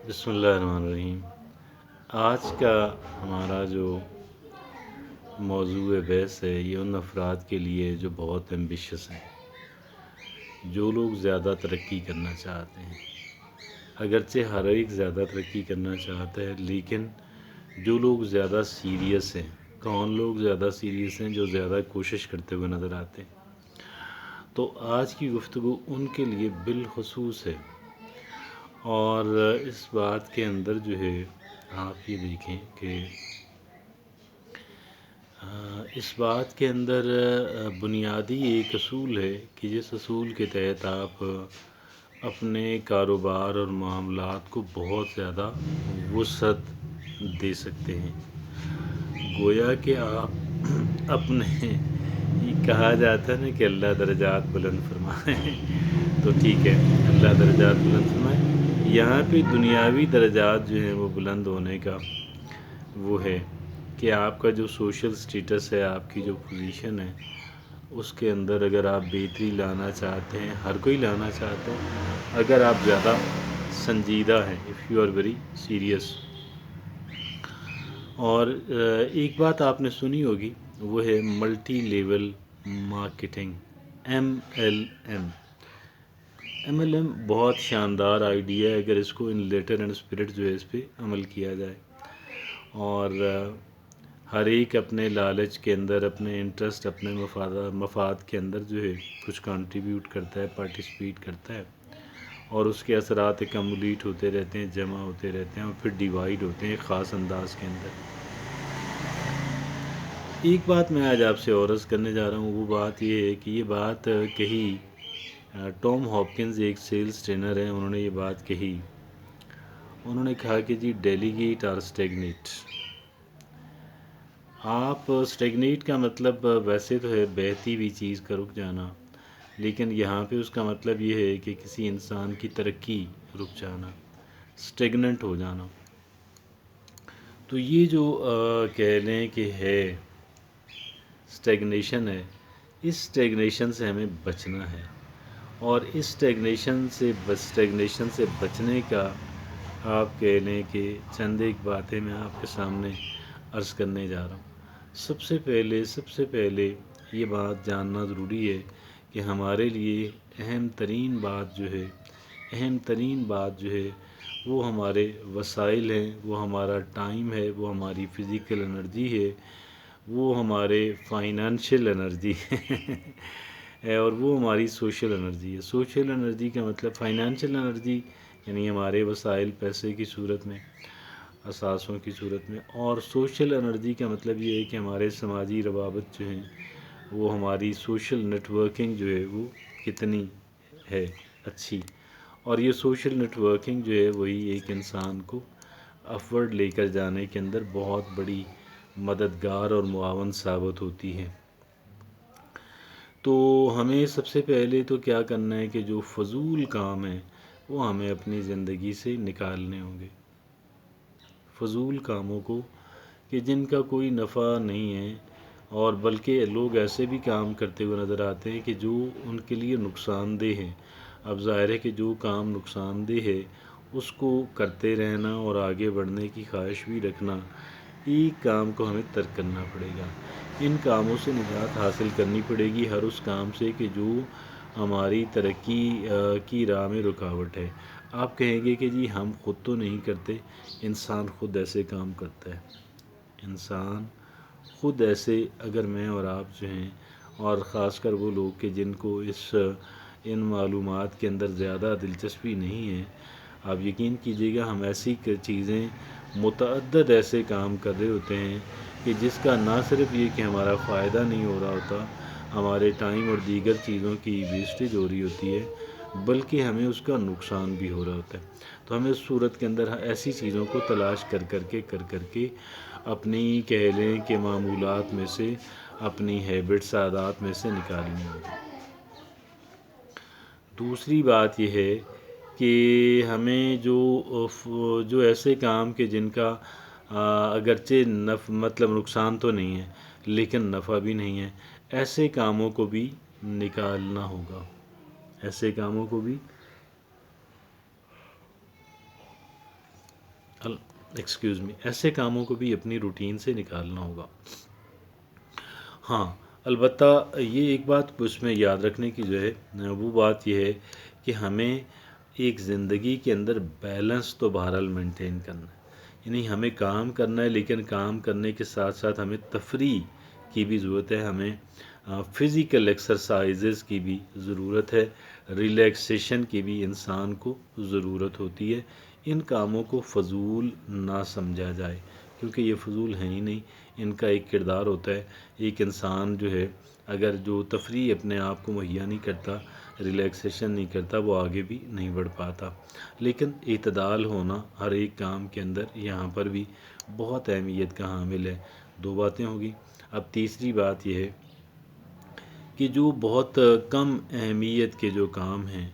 بسم اللہ الرحمن الرحیم۔ آج کا ہمارا جو موضوع بحث ہے یہ ان افراد کے لیے جو بہت ایمبیشس ہیں، جو لوگ زیادہ ترقی کرنا چاہتے ہیں۔ اگرچہ ہر ایک زیادہ ترقی کرنا چاہتا ہے، لیکن جو لوگ زیادہ سیریس ہیں، کون لوگ زیادہ سیریس ہیں؟ جو زیادہ کوشش کرتے ہوئے نظر آتے ہیں۔ تو آج کی گفتگو ان کے لیے بالخصوص ہے، اور اس بات کے اندر جو ہے آپ یہ دیکھیں کہ اس بات کے اندر بنیادی ایک اصول ہے کہ جس اصول کے تحت آپ اپنے کاروبار اور معاملات کو بہت زیادہ وسعت دے سکتے ہیں۔ گویا کہ آپ اپنے یہ کہا جاتا ہے نا کہ اللہ درجات بلند فرمائے، تو ٹھیک ہے، اللہ درجات بلند فرمائے۔ یہاں پہ دنیاوی درجات جو ہیں وہ بلند ہونے کا وہ ہے کہ آپ کا جو سوشل سٹیٹس ہے، آپ کی جو پوزیشن ہے، اس کے اندر اگر آپ بہتری لانا چاہتے ہیں، ہر کوئی لانا چاہتا ہے، اگر آپ زیادہ سنجیدہ ہیں، if you are very serious. اور ایک بات آپ نے سنی ہوگی، وہ ہے multi level marketing, MLM۔ MLM بہت شاندار آئیڈیا ہے اگر اس کو ان لیٹر اینڈ اسپرٹ جو ہے اس پہ عمل کیا جائے، اور ہر ایک اپنے لالچ کے اندر، اپنے انٹرسٹ، اپنے مفاد کے اندر جو ہے کچھ کنٹریبیوٹ کرتا ہے، پارٹیسپیٹ کرتا ہے، اور اس کے اثرات ایکمولیٹ ہوتے رہتے ہیں، جمع ہوتے رہتے ہیں، اور پھر ڈیوائیڈ ہوتے ہیں ایک خاص انداز کے اندر۔ ایک بات میں آج آپ سے عرض کرنے جا رہا ہوں، وہ بات یہ ہے کہ یہ بات کہی ٹام ہاپکنز، ایک سیلز ٹرینر ہیں، انہوں نے یہ بات کہی۔ انہوں نے کہا کہ جی ڈیلیگیٹ اور اسٹیگنیٹ۔ آپ اسٹیگنیٹ کا مطلب ویسے تو ہے بہتی ہوئی چیز کا رک جانا، لیکن یہاں پہ اس کا مطلب یہ ہے کہ کسی انسان کی ترقی رک جانا، اسٹیگننٹ ہو جانا۔ تو یہ جو کہہ لیں کہ ہے اسٹیگنیشن ہے، اس اسٹیگنیشن سے ہمیں بچنا ہے، اور اس اسٹیگنیشن سے بچنے کا آپ کہہ لیں کہ چند ایک باتیں میں آپ کے سامنے عرض کرنے جا رہا ہوں۔ سب سے پہلے یہ بات جاننا ضروری ہے کہ ہمارے لیے اہم ترین بات جو ہے وہ ہمارے وسائل ہیں، وہ ہمارا ٹائم ہے، وہ ہماری فزیکل انرجی ہے، وہ ہمارے فائنانشیل انرجی ہے، اور وہ ہماری سوشل انرجی ہے۔ سوشل انرجی کا مطلب فائنانشیل انرجی یعنی ہمارے وسائل پیسے کی صورت میں، اثاثوں کی صورت میں، اور سوشل انرجی کا مطلب یہ ہے کہ ہمارے سماجی روابط جو ہیں، وہ ہماری سوشل نیٹ ورکنگ جو ہے وہ کتنی ہے اچھی، اور یہ سوشل نیٹ ورکنگ جو ہے وہی ایک انسان کو اپورڈ لے کر جانے کے اندر بہت بڑی مددگار اور معاون ثابت ہوتی ہے۔ تو ہمیں سب سے پہلے تو کیا کرنا ہے کہ جو فضول کام ہیں وہ ہمیں اپنی زندگی سے نکالنے ہوں گے۔ فضول کاموں کو کہ جن کا کوئی نفع نہیں ہے، اور بلکہ لوگ ایسے بھی کام کرتے ہوئے نظر آتے ہیں کہ جو ان کے لیے نقصان دہ ہیں۔ اب ظاہر ہے کہ جو کام نقصان دہ ہے اس کو کرتے رہنا اور آگے بڑھنے کی خواہش بھی رکھنا، ایک کام کو ہمیں ترک کرنا پڑے گا۔ ان کاموں سے نجات حاصل کرنی پڑے گی، ہر اس کام سے کہ جو ہماری ترقی کی راہ میں رکاوٹ ہے۔ آپ کہیں گے کہ جی ہم خود تو نہیں کرتے، انسان خود ایسے کام کرتا ہے۔ انسان خود ایسے، اگر میں اور آپ جو ہیں، اور خاص کر وہ لوگ کہ جن کو ان معلومات کے اندر زیادہ دلچسپی نہیں ہے، آپ یقین کیجئے گا ہم ایسی چیزیں متعدد ایسے کام کر رہے ہوتے ہیں کہ جس کا نہ صرف یہ کہ ہمارا فائدہ نہیں ہو رہا ہوتا، ہمارے ٹائم اور دیگر چیزوں کی ویسٹیج ہو رہی ہوتی ہے، بلکہ ہمیں اس کا نقصان بھی ہو رہا ہوتا ہے۔ تو ہمیں اس صورت کے اندر ایسی چیزوں کو تلاش کر کر کے اپنی کہہ لیں کہ معمولات میں سے، اپنی ہیبٹس، عادات میں سے نکالنی ہوگی۔ دوسری بات یہ ہے کہ ہمیں جو ایسے کام کہ جن کا اگرچہ مطلب نقصان تو نہیں ہے لیکن نفع بھی نہیں ہے، ایسے کاموں کو بھی نکالنا ہوگا۔ ایسے کاموں کو بھی ایکسکیوز می، ایسے کاموں کو بھی اپنی روٹین سے نکالنا ہوگا۔ ہاں البتہ یہ ایک بات اس میں یاد رکھنے کی جو ہے وہ بات یہ ہے کہ ہمیں ایک زندگی کے اندر بیلنس تو بہرحال مینٹین کرنا ہے، یعنی ہمیں کام کرنا ہے، لیکن کام کرنے کے ساتھ ساتھ ہمیں تفریح کی بھی ضرورت ہے، ہمیں فزیکل ایکسرسائزز کی بھی ضرورت ہے، ریلیکسیشن کی بھی انسان کو ضرورت ہوتی ہے۔ ان کاموں کو فضول نہ سمجھا جائے، کیونکہ یہ فضول ہیں ہی نہیں، ان کا ایک کردار ہوتا ہے۔ ایک انسان جو ہے اگر جو تفریح اپنے آپ کو مہیا نہیں کرتا، ریلیکسیشن نہیں کرتا، وہ آگے بھی نہیں بڑھ پاتا۔ لیکن اعتدال ہونا ہر ایک کام کے اندر یہاں پر بھی بہت اہمیت کا حامل ہے۔ دو باتیں ہوگی۔ اب تیسری بات یہ ہے کہ جو بہت کم اہمیت کے جو کام ہیں،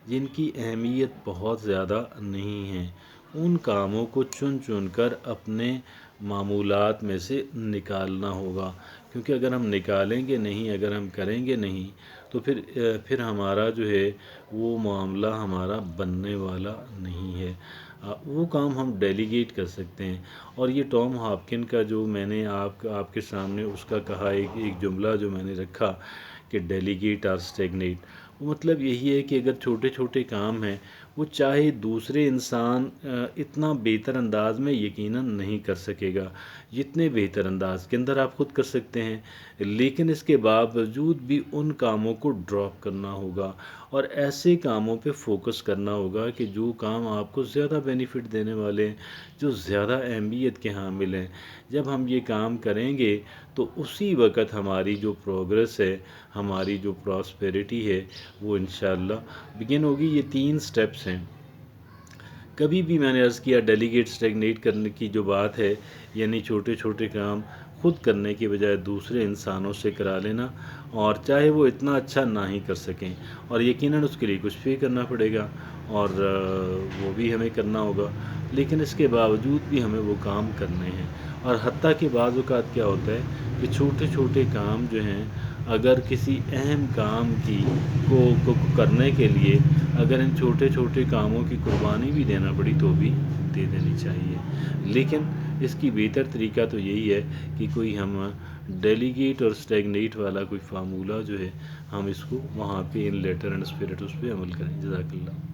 جن کی اہمیت بہت زیادہ نہیں ہے، ان کاموں کو چن چن کر اپنے معمولات میں سے نکالنا ہوگا، کیونکہ اگر ہم نکالیں گے نہیں، اگر ہم کریں گے نہیں، تو پھر ہمارا جو ہے وہ معاملہ ہمارا بننے والا نہیں ہے۔ وہ کام ہم ڈیلیگیٹ کر سکتے ہیں، اور یہ ٹام ہاپکن کا جو میں نے آپ کے سامنے اس کا کہا ایک جملہ جو میں نے رکھا کہ ڈیلیگیٹ اور اسٹیگنیٹ، وہ مطلب یہی ہے کہ اگر چھوٹے چھوٹے کام ہیں، وہ چاہے دوسرے انسان اتنا بہتر انداز میں یقیناً نہیں کر سکے گا جتنے بہتر انداز کے اندر آپ خود کر سکتے ہیں، لیکن اس کے باوجود بھی ان کاموں کو ڈراپ کرنا ہوگا اور ایسے کاموں پہ فوکس کرنا ہوگا کہ جو کام آپ کو زیادہ بینیفٹ دینے والے ہیں، جو زیادہ اہمیت کے حامل ہیں۔ جب ہم یہ کام کریں گے تو اسی وقت ہماری جو پروگرس ہے، ہماری جو پراسپیرٹی ہے، وہ انشاءاللہ بگن ہوگی۔ یہ 3 سٹیپس ہیں۔ کبھی بھی میں نے عرض کیا ڈیلیگیٹ اسٹیگنیٹ کرنے کی جو بات ہے، یعنی چھوٹے چھوٹے کام خود کرنے کے بجائے دوسرے انسانوں سے کرا لینا، اور چاہے وہ اتنا اچھا نہ ہی کر سکیں، اور یقیناً اس کے لیے کچھ بھی کرنا پڑے گا، اور وہ بھی ہمیں کرنا ہوگا، لیکن اس کے باوجود بھی ہمیں وہ کام کرنے ہیں۔ اور حتیٰ کہ بعض اوقات کیا ہوتا ہے کہ چھوٹے چھوٹے کام جو ہیں، اگر کسی اہم کام کو کرنے کے لیے اگر ان چھوٹے چھوٹے کاموں کی قربانی بھی دینا پڑی تو بھی دے دینی چاہیے، لیکن اس کی بہتر طریقہ تو یہی ہے کہ کوئی ہم ڈیلیگیٹ اور اسٹیگنیٹ والا کوئی فارمولہ جو ہے، ہم اس کو وہاں پہ ان لیٹر اینڈ اسپرٹ اس پہ عمل کریں۔ جزاک اللہ۔